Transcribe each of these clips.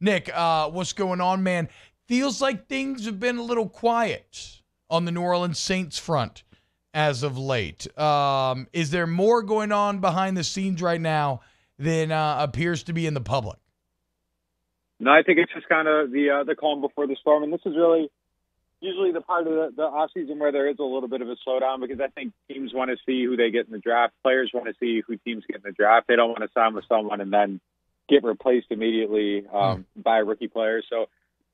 Nick, what's going on, man? Feels like things have been a little quiet on the New Orleans Saints front as of late. Is there more going on behind the scenes right now than appears to be in the public? No, I think it's just kind of the calm before the storm, and this is really usually the part of the offseason where there is a little bit of a slowdown because I think teams want to see who they get in the draft. Players want to see who teams get in the draft. They don't want to sign with someone and then get replaced immediately by a rookie player. So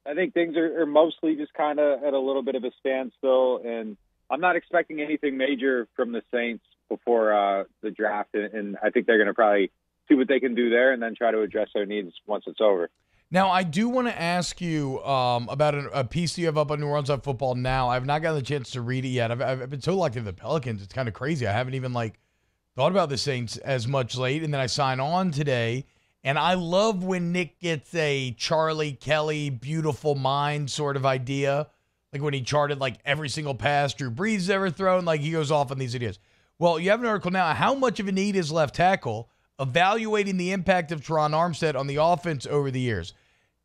I think things are mostly just kind of at a little bit of a standstill, and I'm not expecting anything major from the Saints before the draft, and I think they're going to probably see what they can do there and then try to address their needs once it's over. Now, I do want to ask you about a piece you have up on New Orleans Football Now. I've not gotten the chance to read it yet. I've been so locked into the Pelicans. It's kind of crazy. I haven't even thought about the Saints as much late, and then I sign on today. And I love when Nick gets a Charlie Kelly beautiful mind sort of idea, like when he charted every single pass Drew Brees has ever thrown. He goes off on these ideas. Well, you have an article now. How much of a need is left tackle? Evaluating the impact of Teron Armstead on the offense over the years.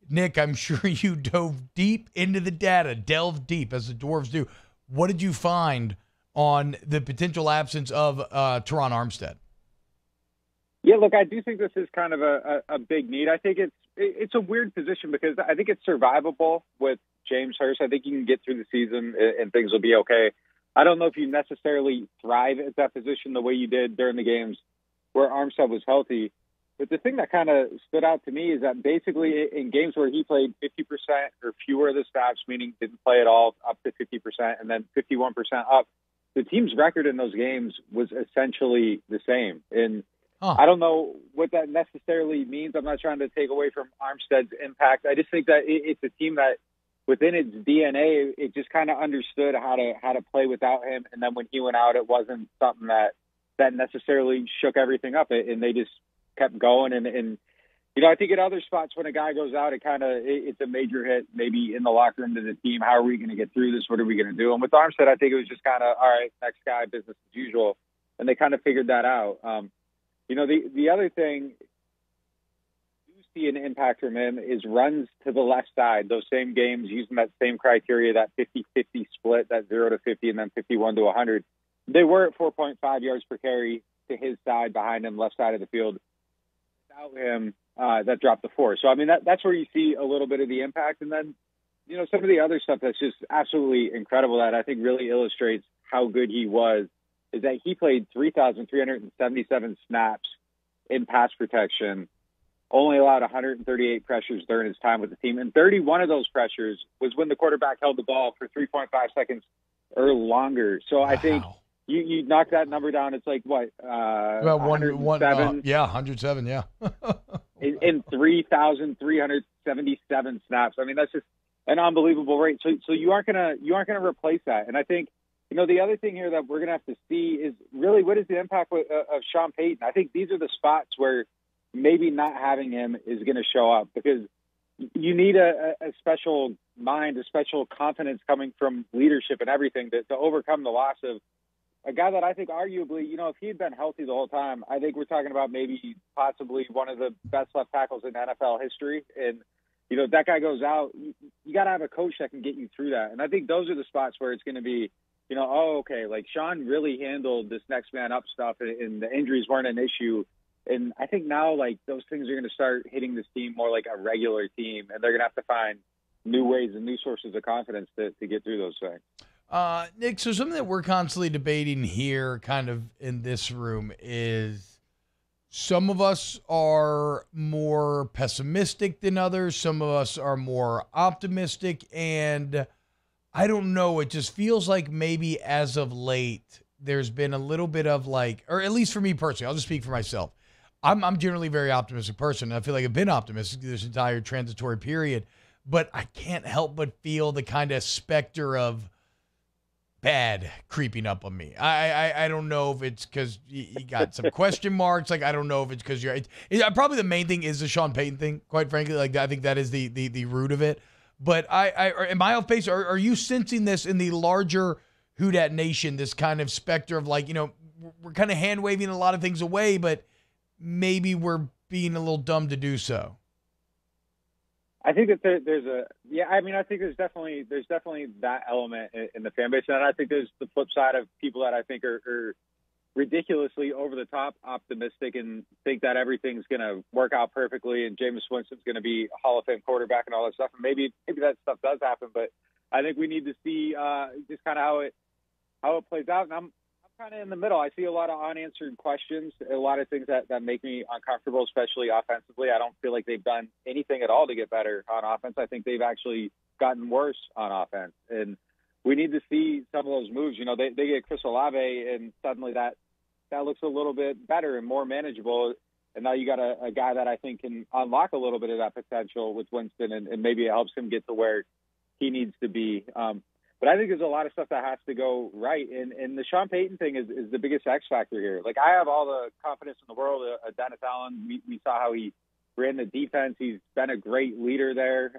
Nick, I'm sure you dove deep into the data, delved deep as the Dwarves do. What did you find on the potential absence of Teron Armstead? Yeah, look, I do think this is kind of a big need. I think it's a weird position because I think it's survivable with James Hurst. I think you can get through the season and things will be okay. I don't know if you necessarily thrive at that position the way you did during the games where Armstead was healthy. But the thing that kind of stood out to me is that basically in games where he played 50% or fewer of the snaps, meaning didn't play at all, up to 50%, and then 51% up, the team's record in those games was essentially the same. And I don't know what that necessarily means. I'm not trying to take away from Armstead's impact. I just think that it's a team that within its DNA, it just kind of understood how to play without him. And then when he went out, it wasn't something that necessarily shook everything up, and they just kept going. And I think at other spots when a guy goes out, it's a major hit, maybe in the locker room to the team. How are we going to get through this? What are we going to do? And with Armstead, I think it was just kind of, all right, next guy, business as usual. And they kind of figured that out. The other thing you see an impact from him is runs to the left side. Those same games using that same criteria, that 50-50 split, that 0 to 50 and then 51 to 100. They were at 4.5 yards per carry to his side, behind him, left side of the field. Without him, that dropped to 4. So, I mean, that's where you see a little bit of the impact. And then, some of the other stuff that's just absolutely incredible that I think really illustrates how good he was is that he played 3,377 snaps in pass protection, only allowed 138 pressures during his time with the team. And 31 of those pressures was when the quarterback held the ball for 3.5 seconds or longer. So I think you knock that number down, it's like what? About 107? Yeah, 107, yeah. in 3,377 snaps. I mean, that's just an unbelievable rate. So you aren't gonna replace that. And I think, the other thing here that we're going to have to see is really what is the impact of Sean Payton. I think these are the spots where maybe not having him is going to show up because you need a special mind, a special confidence coming from leadership and everything to overcome the loss of a guy that I think arguably, if he had been healthy the whole time, I think we're talking about maybe possibly one of the best left tackles in NFL history. And, if that guy goes out, you got to have a coach that can get you through that. And I think those are the spots where it's going to be, okay, Sean really handled this next man up stuff and the injuries weren't an issue. And I think now, those things are going to start hitting this team more like a regular team, and they're going to have to find new ways and new sources of confidence to get through those things. Nick, so something that we're constantly debating here kind of in this room is some of us are more pessimistic than others. Some of us are more optimistic, and I don't know. It just feels like maybe as of late, there's been a little bit of or at least for me personally, I'll just speak for myself. I'm generally a very optimistic person. I feel like I've been optimistic this entire transitory period, but I can't help but feel the kind of specter of bad creeping up on me. I don't know if it's because you got some question marks. I don't know if it's because probably the main thing is the Sean Payton thing, quite frankly. I think that is the root of it. But am I off base? Are you sensing this in the larger Who Dat Nation, this kind of specter of we're kind of hand waving a lot of things away, but maybe we're being a little dumb to do so? I think that there's a I think there's definitely that element in the fan base, and I think there's the flip side of people that I think are ridiculously over the top optimistic and think that everything's going to work out perfectly and Jameis Winston's going to be a Hall of Fame quarterback and all that stuff. And maybe that stuff does happen, but I think we need to see just kind of how it plays out. And I'm kind of in the middle. I see a lot of unanswered questions, a lot of things that make me uncomfortable, especially offensively. I don't feel like they've done anything at all to get better on offense. I think they've actually gotten worse on offense. And we need to see some of those moves. You know, they get Chris Olave, and suddenly that looks a little bit better and more manageable. And now you got a guy that I think can unlock a little bit of that potential with Winston, and maybe it helps him get to where he needs to be. But I think there's a lot of stuff that has to go right. And the Sean Payton thing is the biggest X factor here. Like, I have all the confidence in the world of Dennis Allen. We saw how he ran the defense. He's been a great leader there.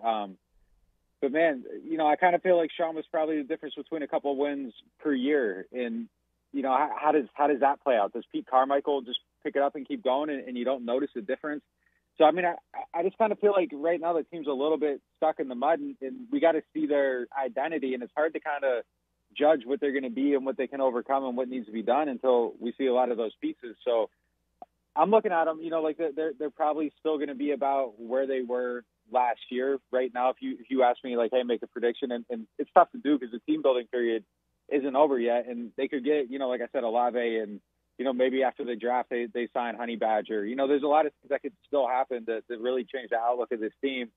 But, man, you know, I kind of feel like Sean was probably the difference between a couple of wins per year. And, you know, how does that play out? Does Pete Carmichael just pick it up and keep going and you don't notice the difference? So, I mean, I just kind of feel like right now the team's a little bit stuck in the mud, and we got to see their identity, and it's hard to kind of judge what they're going to be and what they can overcome and what needs to be done until we see a lot of those pieces. So I'm looking at them, you know, like they're probably still going to be about where they were last year right now. If you ask me, like, hey, make a prediction, and it's tough to do because the team building period isn't over yet, and they could get, you know, like I said, Olave, and you know, maybe after the draft they sign Honey Badger. You know, there's a lot of things that could still happen to really change the outlook of this team.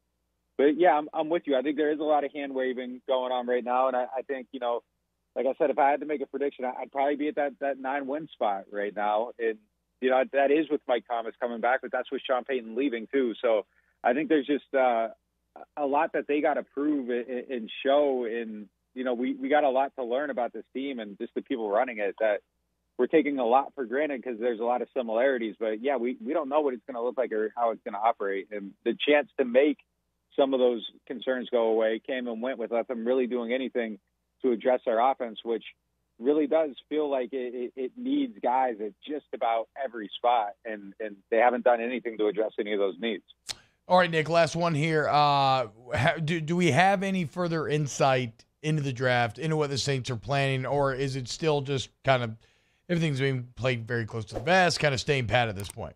But yeah, I'm with you. I think there is a lot of hand waving going on right now, and I think, you know, like I said, if I had to make a prediction, I'd probably be at that 9-win spot right now. And you know, that is with Mike Thomas coming back, but that's with Sean Payton leaving too. So I think there's just a lot that they got to prove and show. And you know, we got a lot to learn about this team and just the people running it, that we're taking a lot for granted because there's a lot of similarities. But yeah, we don't know what it's going to look like or how it's going to operate. And the chance to make some of those concerns go away came and went without them really doing anything to address our offense, which really does feel like it needs guys at just about every spot. And they haven't done anything to address any of those needs. All right, Nick, last one here. Do we have any further insight into the draft, into what the Saints are planning, or is it still just kind of everything's being played very close to the vest, kind of staying pat at this point?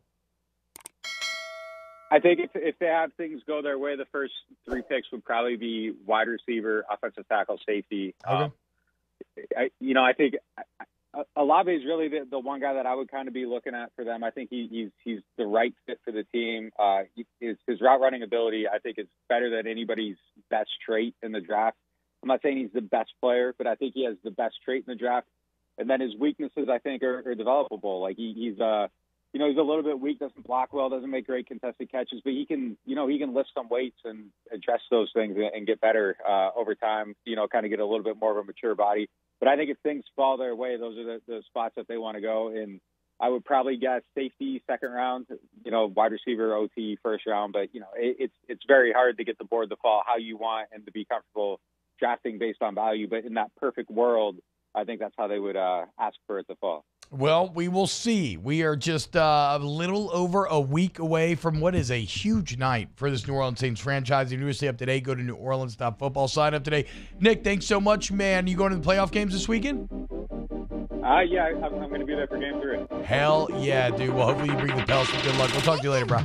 I think if they have things go their way, the first 3 picks would probably be wide receiver, offensive tackle, safety. Okay. I think Olave is really the one guy that I would kind of be looking at for them. I think he's the right fit for the team. His route running ability, I think, is better than anybody's best trait in the draft. I'm not saying he's the best player, but I think he has the best trait in the draft. And then his weaknesses, I think, are developable. Like he's a little bit weak, doesn't block well, doesn't make great contested catches, but he can lift some weights and address those things and get better over time, you know, kind of get a little bit more of a mature body. But I think if things fall their way, those are the spots that they want to go. And I would probably guess safety, 2nd round, you know, wide receiver, OT, 1st round. But, you know, it's very hard to get the board to fall how you want and to be comfortable drafting based on value. But in that perfect world, I think that's how they would ask for it to fall. Well, we will see. We are just a little over a week away from what is a huge night for this New Orleans Saints franchise. If you want to stay up to date, go to NewOrleans.football. Sign up today. Nick, thanks so much, man. You going to the playoff games this weekend? Yeah, I'm going to be there for Game 3. Hell yeah, dude. Well, hopefully you bring the Pels. Good luck. We'll talk to you later, bro.